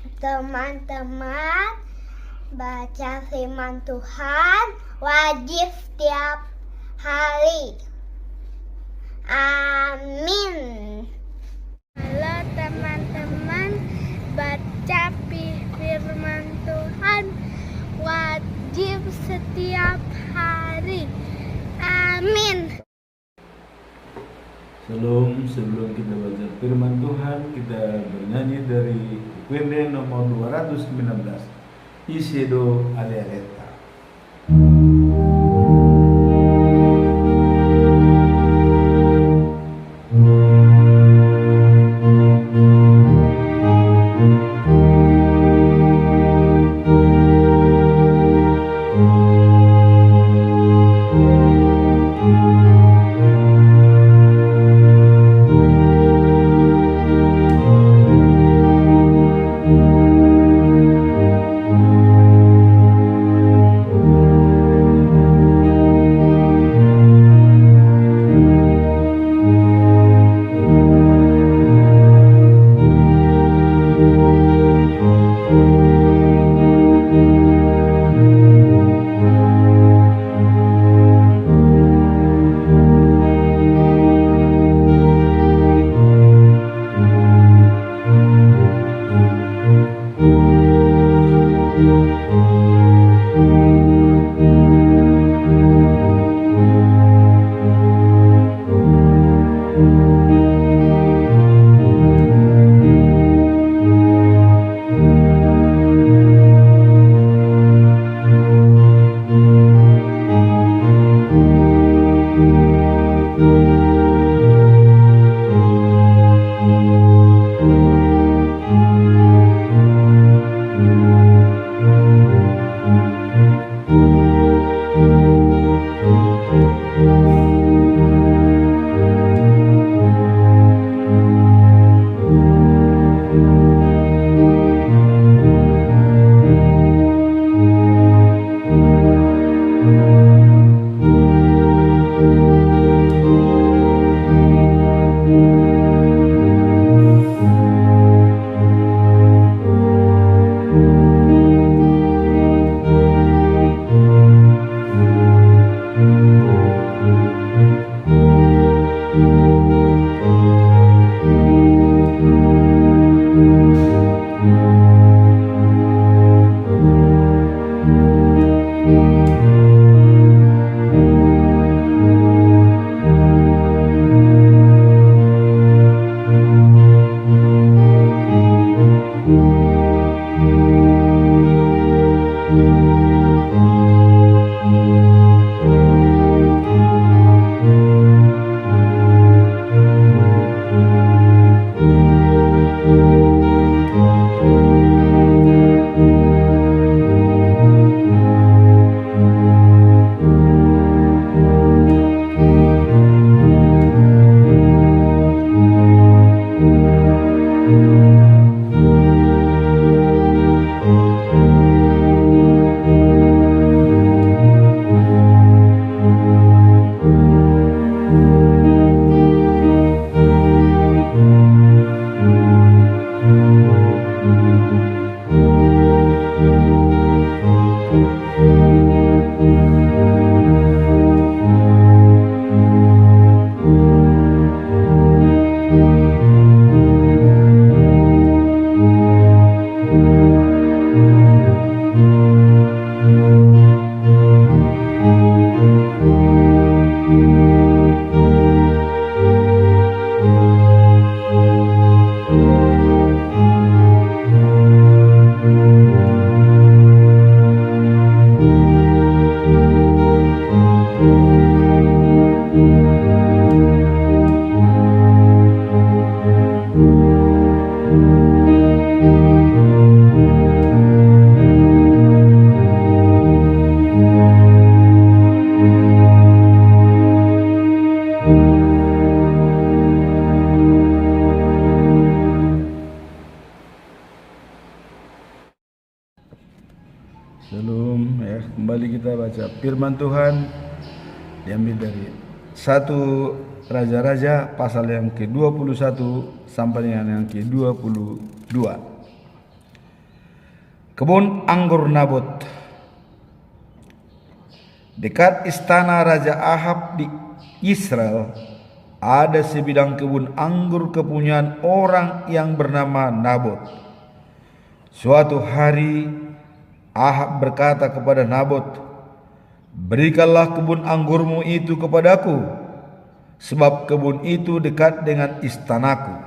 Teman-teman, baca firman Tuhan wajib setiap hari. Amin. Halo teman-teman, baca firman Tuhan wajib setiap hari. Amin. Sebelum kita baca firman Tuhan, kita bernyanyi dari Quende nomor 219, Isedo Alealeta. Kembali kita baca firman Tuhan diambil dari 1 Raja-Raja pasal yang ke-21 sampai dengan yang ke-22. Kebun anggur Nabot. Dekat istana Raja Ahab di Israel ada sebidang kebun anggur kepunyaan orang yang bernama Nabot. Suatu hari Ahab berkata kepada Nabot, "Berikanlah kebun anggurmu itu kepadaku, sebab kebun itu dekat dengan istanaku.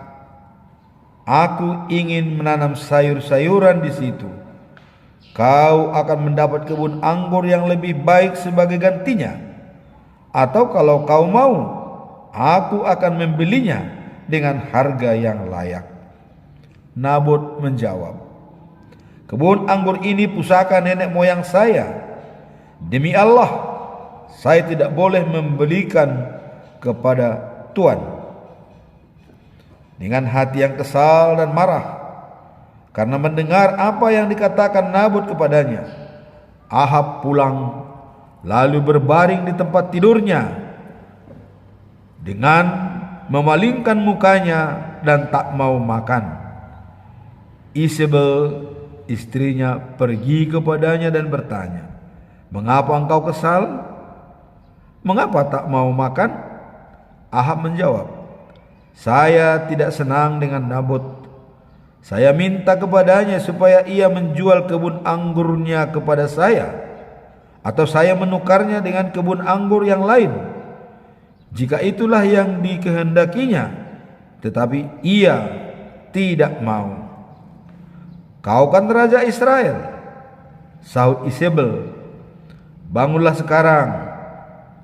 Aku ingin menanam sayur-sayuran di situ. Kau akan mendapat kebun anggur yang lebih baik sebagai gantinya. Atau kalau kau mau, aku akan membelinya dengan harga yang layak." Nabot menjawab, "Kebun anggur ini pusaka nenek moyang saya. Demi Allah, saya tidak boleh membelikan kepada Tuan." Dengan hati yang kesal dan marah karena mendengar apa yang dikatakan Nabot kepadanya, Ahab pulang lalu berbaring di tempat tidurnya dengan memalingkan mukanya dan tak mau makan. Isabel, istrinya, pergi kepadanya dan bertanya, "Mengapa engkau kesal? Mengapa tak mau makan?" Ahab menjawab, "Saya tidak senang dengan Nabot. Saya minta kepadanya supaya ia menjual kebun anggurnya kepada saya, atau saya menukarnya dengan kebun anggur yang lain, jika itulah yang dikehendakinya. Tetapi ia tidak mau." "Kau kan Raja Israel," sahut Isabel. "Bangunlah sekarang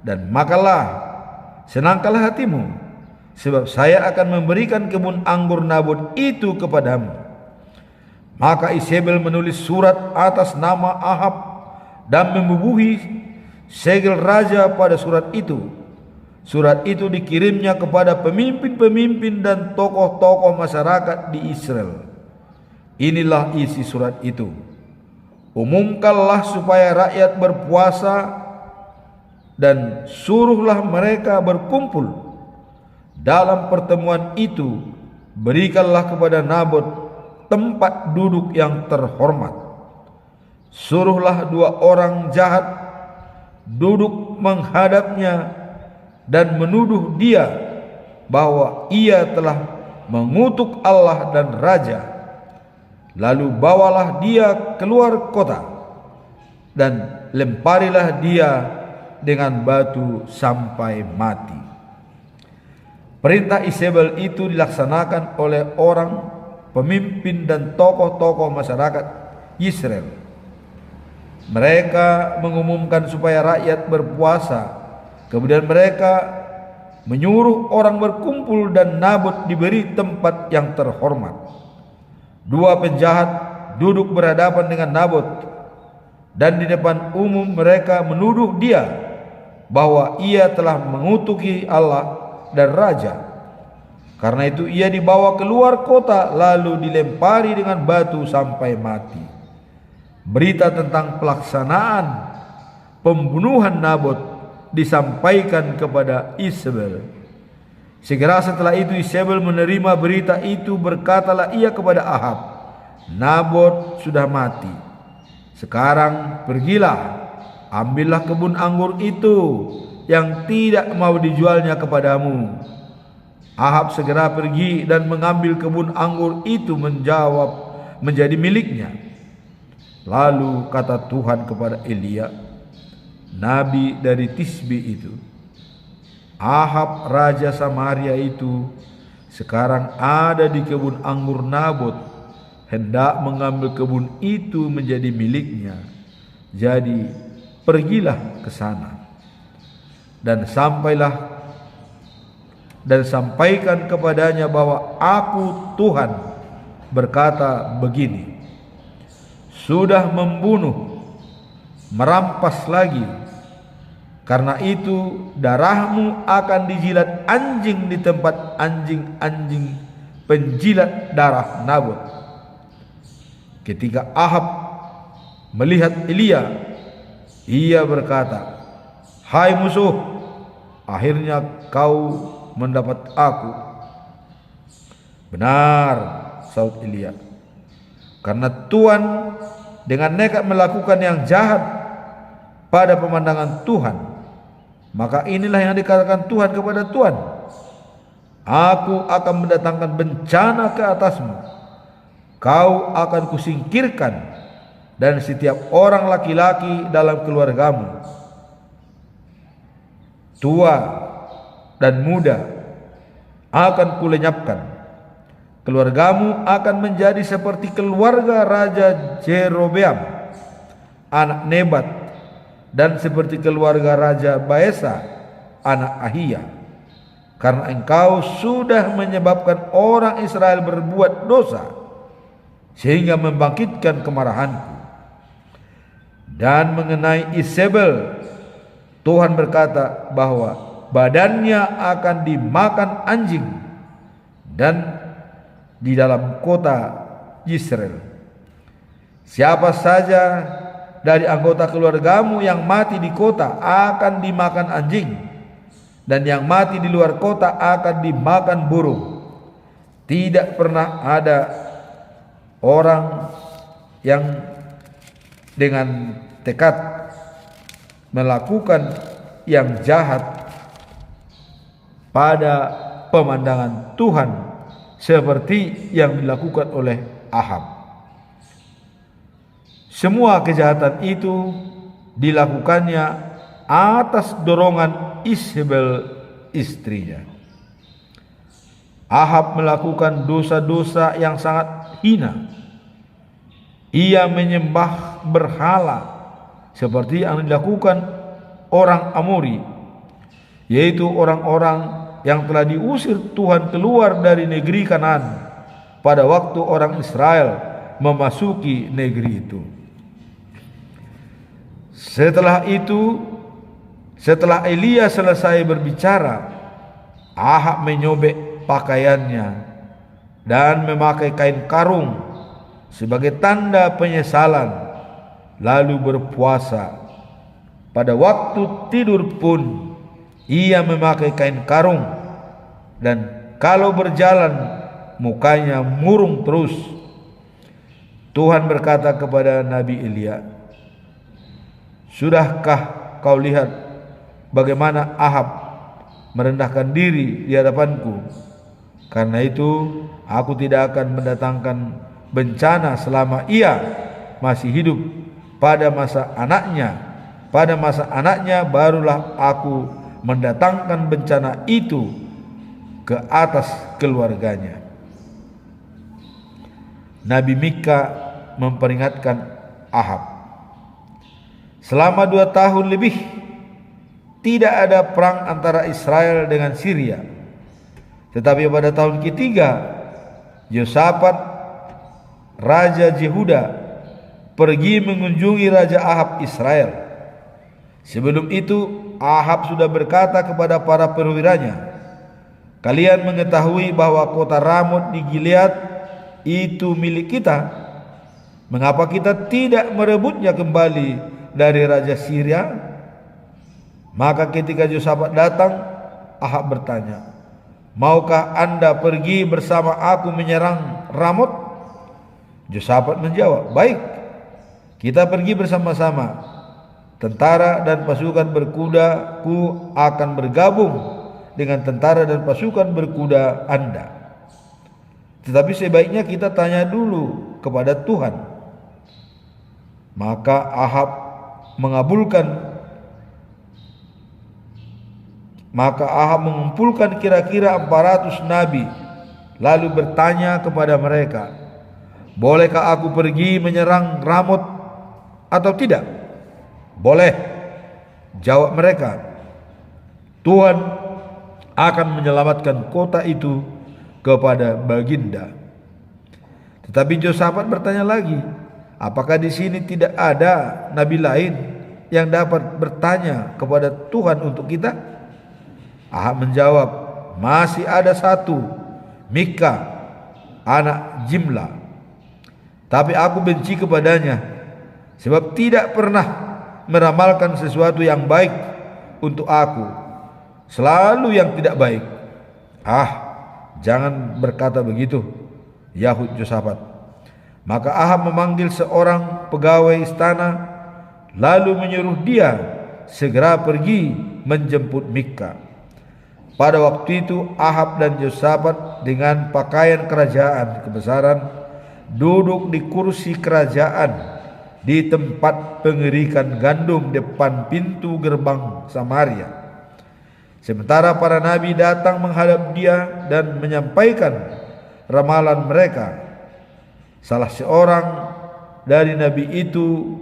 dan makanlah, senangkanlah hatimu, sebab saya akan memberikan kebun anggur Nabot itu kepadamu." Maka Isabel menulis surat atas nama Ahab dan membubuhi segel raja pada surat itu. Surat itu dikirimnya kepada pemimpin-pemimpin dan tokoh-tokoh masyarakat di Israel. Inilah isi surat itu. "Umumkanlah supaya rakyat berpuasa dan suruhlah mereka berkumpul. Dalam pertemuan itu berikanlah kepada Nabot tempat duduk yang terhormat. Suruhlah 2 orang jahat duduk menghadapnya dan menuduh dia bahwa ia telah mengutuk Allah dan raja. Lalu bawalah dia keluar kota dan lemparilah dia dengan batu sampai mati." Perintah Isabel itu dilaksanakan oleh orang pemimpin dan tokoh-tokoh masyarakat Israel. Mereka mengumumkan supaya rakyat berpuasa. Kemudian mereka menyuruh orang berkumpul dan Nabot diberi tempat yang terhormat. 2 penjahat duduk berhadapan dengan Nabot, dan di depan umum mereka menuduh dia bahwa ia telah mengutuki Allah dan raja. Karena itu ia dibawa keluar kota lalu dilempari dengan batu sampai mati. Berita tentang pelaksanaan pembunuhan Nabot disampaikan kepada Isabel. Segera setelah itu Isabel menerima berita itu, berkatalah ia kepada Ahab, "Nabot sudah mati. Sekarang pergilah, ambillah kebun anggur itu yang tidak mau dijualnya kepadamu." Ahab segera pergi dan mengambil kebun anggur itu menjadi miliknya. Lalu kata Tuhan kepada Elia, nabi dari Tisbi itu, "Ahab raja Samaria itu sekarang ada di kebun anggur Nabot, hendak mengambil kebun itu menjadi miliknya. Jadi pergilah ke sana dan sampaikan kepadanya bahwa aku Tuhan berkata begini, sudah membunuh, merampas lagi. Karena itu darahmu akan dijilat anjing di tempat anjing-anjing penjilat darah Nabot." Ketika Ahab melihat Elia, ia berkata, "Hai musuh, akhirnya kau mendapat aku." "Benar," sahut Elia, "karena Tuhan dengan nekat melakukan yang jahat pada pemandangan Tuhan, maka inilah yang dikatakan Tuhan kepada Tuhan, aku akan mendatangkan bencana ke atasmu, kau akan kusingkirkan, dan setiap orang laki-laki dalam keluargamu, tua dan muda, akan kulenyapkan. Keluargamu akan menjadi seperti keluarga Raja Jerobeam anak Nebat, dan seperti keluarga Raja Baesa anak Ahia, karena engkau sudah menyebabkan orang Israel berbuat dosa sehingga membangkitkan kemarahanku. Dan mengenai Isabel, Tuhan berkata bahwa badannya akan dimakan anjing dan di dalam kota Yisrael. Siapa saja dari anggota keluargamu yang mati di kota akan dimakan anjing, dan yang mati di luar kota akan dimakan burung. Tidak pernah ada orang yang dengan tekad melakukan yang jahat pada pemandangan Tuhan seperti yang dilakukan oleh Ahab. Semua kejahatan itu dilakukannya atas dorongan Isabel istrinya. Ahab melakukan dosa-dosa yang sangat hina. Ia menyembah berhala seperti yang dilakukan orang Amori, yaitu orang-orang yang telah diusir Tuhan keluar dari negeri Kanaan pada waktu orang Israel memasuki negeri itu. Setelah itu, setelah Elia selesai berbicara, Ahab menyobek pakaiannya dan memakai kain karung sebagai tanda penyesalan, lalu berpuasa. Pada waktu tidur pun ia memakai kain karung, dan kalau berjalan mukanya murung terus. Tuhan berkata kepada Nabi Elia, sudahkah kau lihat bagaimana Ahab merendahkan diri di hadapanku? Karena itu aku tidak akan mendatangkan bencana selama ia masih hidup. Pada masa anaknya barulah aku mendatangkan bencana itu ke atas keluarganya. Nabi Mika memperingatkan Ahab, selama 2 tahun lebih tidak ada perang antara Israel dengan Syria. Tetapi pada tahun ketiga, Yosafat Raja Yehuda pergi mengunjungi Raja Ahab Israel. Sebelum itu Ahab sudah berkata kepada para perwiranya, kalian mengetahui bahwa kota Ramot di Gilead itu milik kita. Mengapa kita tidak merebutnya kembali dari Raja Syria? Maka ketika Yosafat datang, Ahab bertanya, maukah anda pergi bersama aku menyerang Ramot? Yosafat menjawab, baik, kita pergi bersama-sama. Tentara dan pasukan berkuda ku akan bergabung dengan tentara dan pasukan berkuda anda. Tetapi sebaiknya kita tanya dulu kepada Tuhan. Maka Ahab mengumpulkan kira-kira 400 nabi, lalu bertanya kepada mereka, bolehkah aku pergi menyerang Ramot atau tidak? Boleh, jawab mereka. Tuhan akan menyelamatkan kota itu kepada baginda. Tetapi Yosafat bertanya lagi, apakah di sini tidak ada nabi lain yang dapat bertanya kepada Tuhan untuk kita? Ahab menjawab, masih ada satu, Mika anak Jimla. Tapi aku benci kepadanya, sebab tidak pernah meramalkan sesuatu yang baik untuk aku, selalu yang tidak baik. Jangan berkata begitu, yahut Yosafat. Maka Ahab memanggil seorang pegawai istana, lalu menyuruh dia segera pergi menjemput Mikha. Pada waktu itu Ahab dan Yosafat dengan pakaian kerajaan kebesaran duduk di kursi kerajaan di tempat pengerikan gandum depan pintu gerbang Samaria. Sementara para nabi datang menghadap dia dan menyampaikan ramalan mereka. Salah seorang dari nabi itu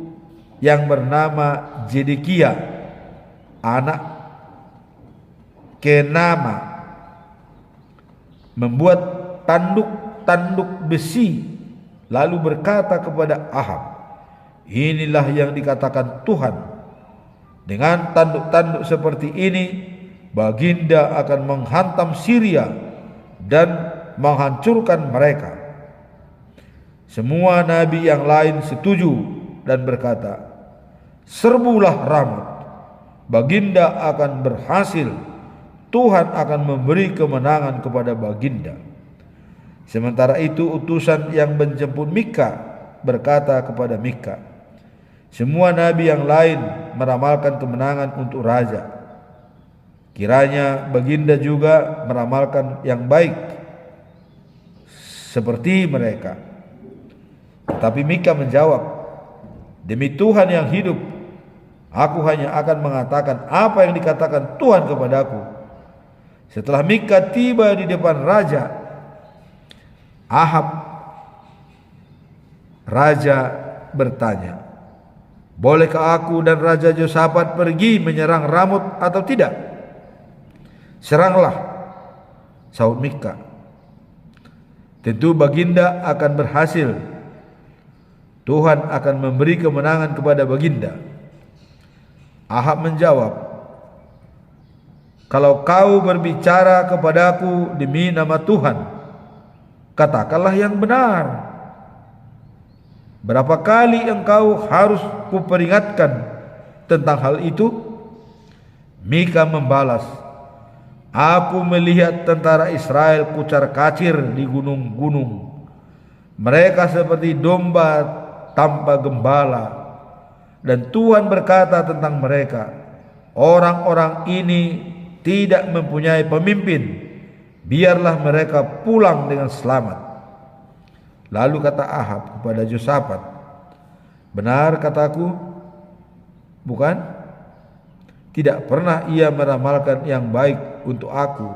yang bernama Zedekia, anak Kenama, membuat tanduk-tanduk besi lalu berkata kepada Ahab, "Inilah yang dikatakan Tuhan, dengan tanduk-tanduk seperti ini baginda akan menghantam Syria dan menghancurkan mereka." Semua nabi yang lain setuju dan berkata, "Serbulah Ramot, baginda akan berhasil, Tuhan akan memberi kemenangan kepada baginda." Sementara itu utusan yang menjemput Mikha berkata kepada Mikha, "Semua nabi yang lain meramalkan kemenangan untuk raja. Kiranya baginda juga meramalkan yang baik seperti mereka." Tapi Mikha menjawab, "Demi Tuhan yang hidup, aku hanya akan mengatakan apa yang dikatakan Tuhan kepadaku." Setelah Mikha tiba di depan raja, Ahab raja bertanya, "Bolehkah aku dan Raja Yosafat pergi menyerang Ramot atau tidak?" "Seranglah," sahut Mikha. "Tentu baginda akan berhasil. Tuhan akan memberi kemenangan kepada baginda." Ahab menjawab, "Kalau kau berbicara kepadaku demi nama Tuhan, katakanlah yang benar. Berapa kali engkau harus kuperingatkan tentang hal itu?" Mikha membalas, "Aku melihat tentara Israel kucar-kacir di gunung-gunung. Mereka seperti domba tanpa gembala. Dan Tuhan berkata tentang mereka, orang-orang ini tidak mempunyai pemimpin. Biarlah mereka pulang dengan selamat." Lalu kata Ahab kepada Yosafat, "Benar kataku, bukan? Tidak pernah ia meramalkan yang baik untuk aku,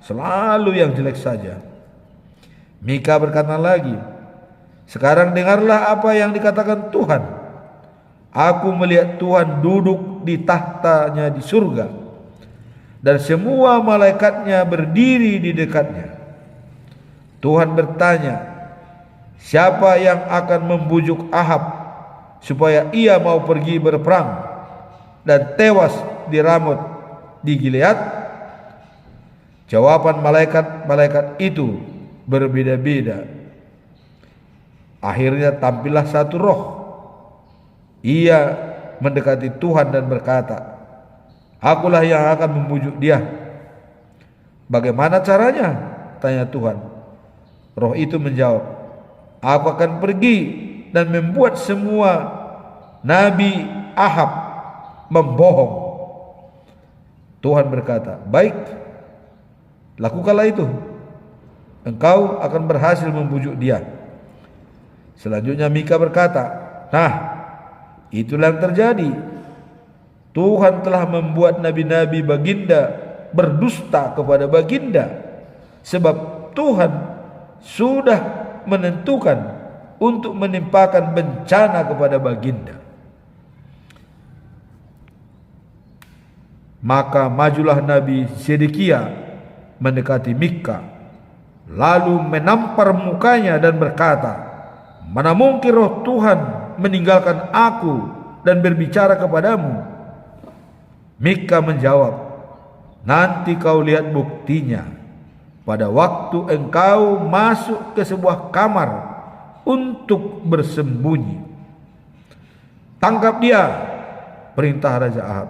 selalu yang jelek saja." Mikha berkata lagi, "Sekarang dengarlah apa yang dikatakan Tuhan. Aku melihat Tuhan duduk di tahtanya di surga, dan semua malaikatnya berdiri di dekatnya. Tuhan bertanya, siapa yang akan membujuk Ahab supaya ia mau pergi berperang dan tewas di Ramot di Gilead?" Jawaban malaikat-malaikat itu berbeda-beda. Akhirnya tampillah satu roh. Ia mendekati Tuhan dan berkata, "Akulah yang akan membujuk dia." "Bagaimana caranya?" tanya Tuhan. Roh itu menjawab, "Aku akan pergi dan membuat semua nabi Ahab membohong." Tuhan berkata, "Baik, lakukanlah itu. Engkau akan berhasil membujuk dia." Selanjutnya Mikha berkata, "Nah, itulah yang terjadi. Tuhan telah membuat nabi-nabi baginda berdusta kepada baginda, sebab Tuhan sudah menentukan untuk menimpakan bencana kepada baginda." Maka majulah Nabi Zedekia mendekati Mikha, lalu menampar mukanya dan berkata, "Mana mungkin roh Tuhan meninggalkan aku dan berbicara kepadamu?" Mikha menjawab, "Nanti kau lihat buktinya pada waktu engkau masuk ke sebuah kamar untuk bersembunyi. Tangkap dia," perintah Raja Ahab,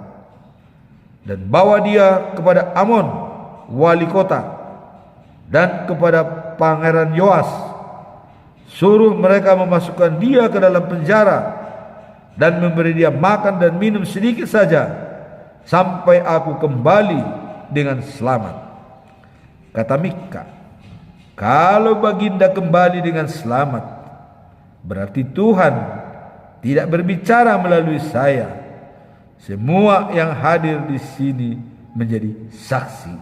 "dan bawa dia kepada Amon, wali kota, dan kepada Pangeran Yoas, suruh mereka memasukkan dia ke dalam penjara dan memberi dia makan dan minum sedikit saja sampai aku kembali dengan selamat. Kata Mikha, kalau baginda kembali dengan selamat, berarti Tuhan tidak berbicara melalui saya. Semua yang hadir di sini menjadi saksi.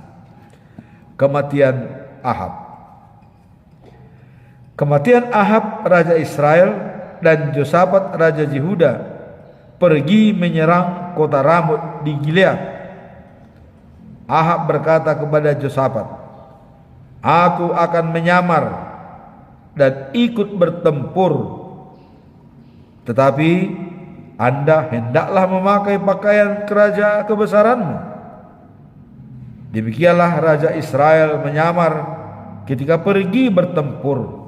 Kematian Ahab. Kematian Ahab raja Israel dan Yosafat raja Yehuda pergi menyerang kota Ramot di Gilead. Ahab berkata kepada Yosafat, "Aku akan menyamar dan ikut bertempur, tetapi Anda hendaklah memakai pakaian kerajaan kebesaranmu." Demikianlah raja Israel menyamar ketika pergi bertempur.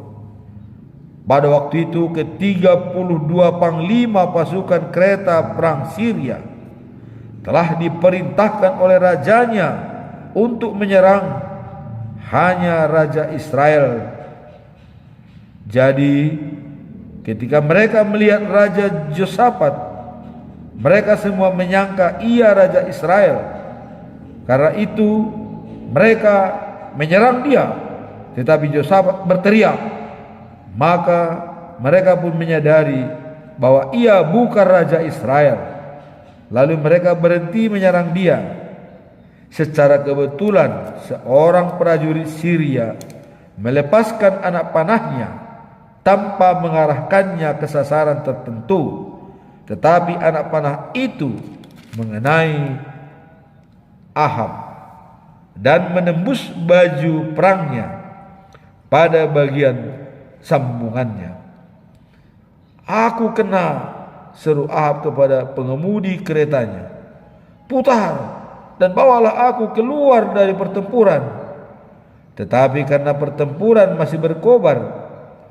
Pada waktu itu ke-32 panglima pasukan kereta perang Syria telah diperintahkan oleh rajanya untuk menyerang hanya raja Israel. Jadi ketika mereka melihat raja Yosafat, mereka semua menyangka ia raja Israel. Karena itu mereka menyerang dia, tetapi Yosafat berteriak. Maka mereka pun menyadari bahwa ia bukan raja Israel. Lalu mereka berhenti menyerang dia. Secara kebetulan seorang prajurit Syria melepaskan anak panahnya tanpa mengarahkannya ke sasaran tertentu, tetapi anak panah itu mengenai Ahab dan menembus baju perangnya pada bagian sambungannya. "Aku kena," seru Ahab kepada pengemudi keretanya. "Putar dan bawalah aku keluar dari pertempuran." Tetapi karena pertempuran masih berkobar,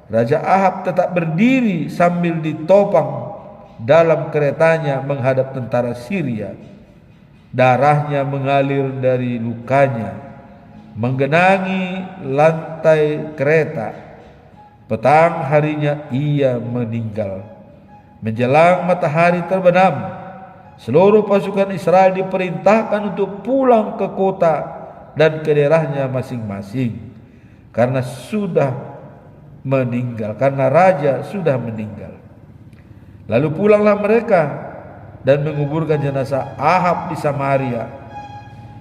Raja Ahab tetap berdiri sambil ditopang dalam keretanya menghadap tentara Syria. Darahnya mengalir dari lukanya, menggenangi lantai kereta. Petang harinya ia meninggal. Menjelang matahari terbenam, seluruh pasukan Israel diperintahkan untuk pulang ke kota dan ke daerahnya masing-masing karena raja sudah meninggal. Lalu pulanglah mereka dan menguburkan jenazah Ahab di Samaria.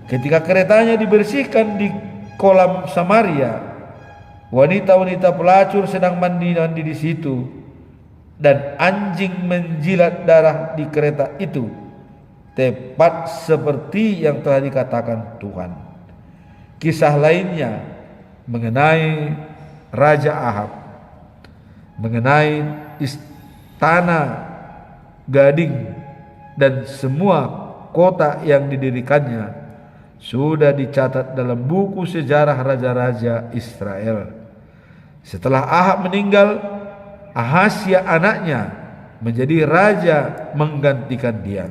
Ketika keretanya dibersihkan di kolam Samaria, wanita-wanita pelacur sedang mandi-mandi di situ, dan anjing menjilat darah di kereta itu, tepat seperti yang telah dikatakan Tuhan. Kisah lainnya mengenai Raja Ahab, mengenai istana gading dan semua kota yang didirikannya sudah dicatat dalam buku sejarah raja-raja Israel. Setelah Ahab meninggal, Ahasya anaknya menjadi raja menggantikan dia.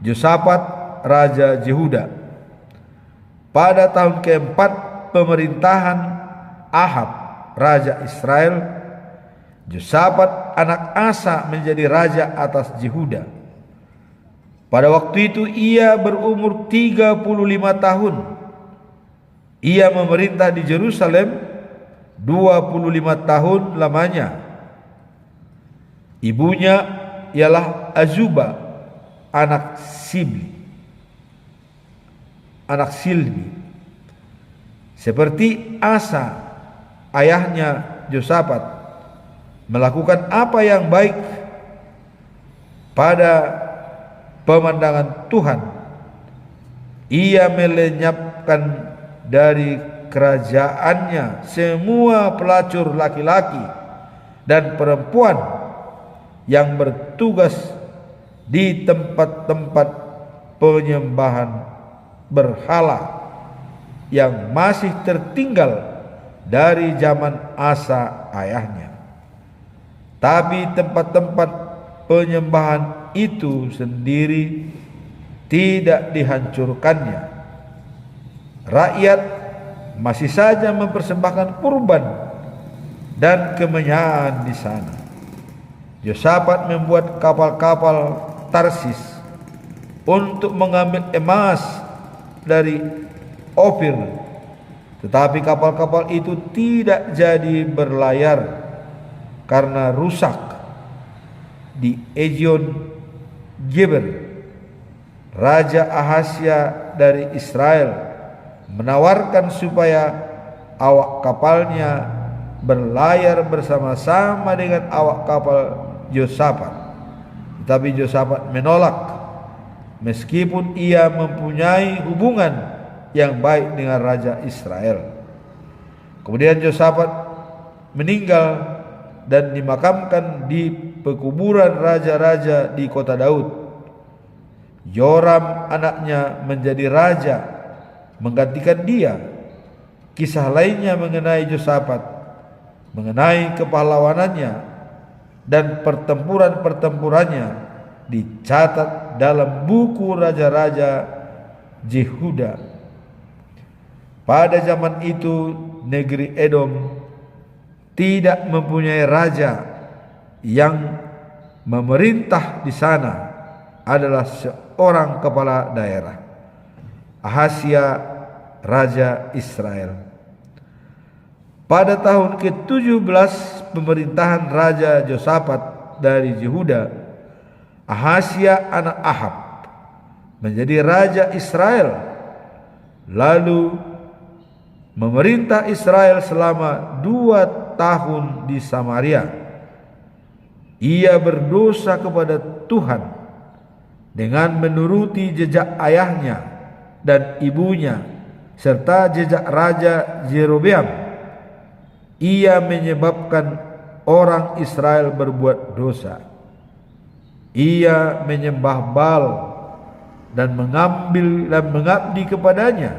Yosafat raja Yehuda. Pada tahun keempat pemerintahan Ahab raja Israel, Yosafat anak Asa menjadi raja atas Yehuda. Pada waktu itu ia berumur 35 tahun. Ia memerintah di Yerusalem 25 tahun lamanya. Ibunya ialah Azuba, anak Silbi. Seperti Asa, ayahnya Yosafat, melakukan apa yang baik pada pemandangan Tuhan. Ia melenyapkan dari kerajaannya semua pelacur laki-laki dan perempuan yang bertugas di tempat-tempat penyembahan berhala yang masih tertinggal dari zaman Asa ayahnya. Tapi tempat-tempat penyembahan itu sendiri tidak dihancurkannya. Rakyat masih saja mempersembahkan kurban dan kemenyaan di sana. Yosafat membuat kapal-kapal Tarsis untuk mengambil emas dari Ofir, tetapi kapal-kapal itu tidak jadi berlayar karena rusak di Ezion Geber. Raja Ahasya dari Israel menawarkan supaya awak kapalnya berlayar bersama-sama dengan awak kapal Yosafat, tetapi Yosafat menolak meskipun ia mempunyai hubungan yang baik dengan Raja Israel. Kemudian Yosafat meninggal dan dimakamkan di pekuburan raja-raja di kota Daud. Yoram anaknya menjadi raja menggantikan dia. Kisah lainnya mengenai Yosafat, mengenai kepahlawanannya dan pertempuran-pertempurannya dicatat dalam buku raja-raja Yehuda. Pada zaman itu negeri Edom tidak mempunyai raja, yang memerintah di sana adalah seorang kepala daerah, Ahasya raja Israel. Pada tahun ke-17 pemerintahan Raja Yosafat dari Yehuda, Ahasya anak Ahab menjadi raja Israel, lalu memerintah Israel selama 2 tahun di Samaria. Ia berdosa kepada Tuhan dengan menuruti jejak ayahnya dan ibunya serta jejak Raja Yerobeam. Ia menyebabkan orang Israel berbuat dosa. Ia menyembah Baal dan mengambil dan mengabdi kepadanya,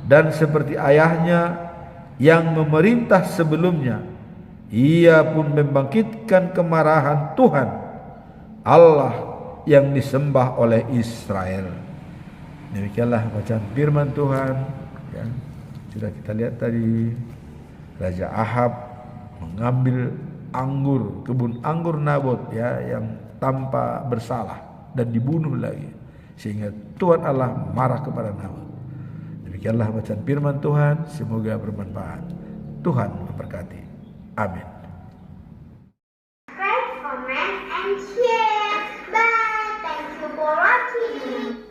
dan seperti ayahnya yang memerintah sebelumnya, ia pun membangkitkan kemarahan Tuhan Allah yang disembah oleh Israel. Demikianlah bacaan firman Tuhan yang sudah kita lihat tadi. Raja Ahab mengambil kebun anggur Nabot yang tanpa bersalah dan dibunuh lagi, sehingga Tuhan Allah marah kepada Nabot. Demikianlah bacaan firman Tuhan, semoga bermanfaat. Tuhan memberkati. Amin. Subscribe, comment, and share. Bye. Thank you for watching.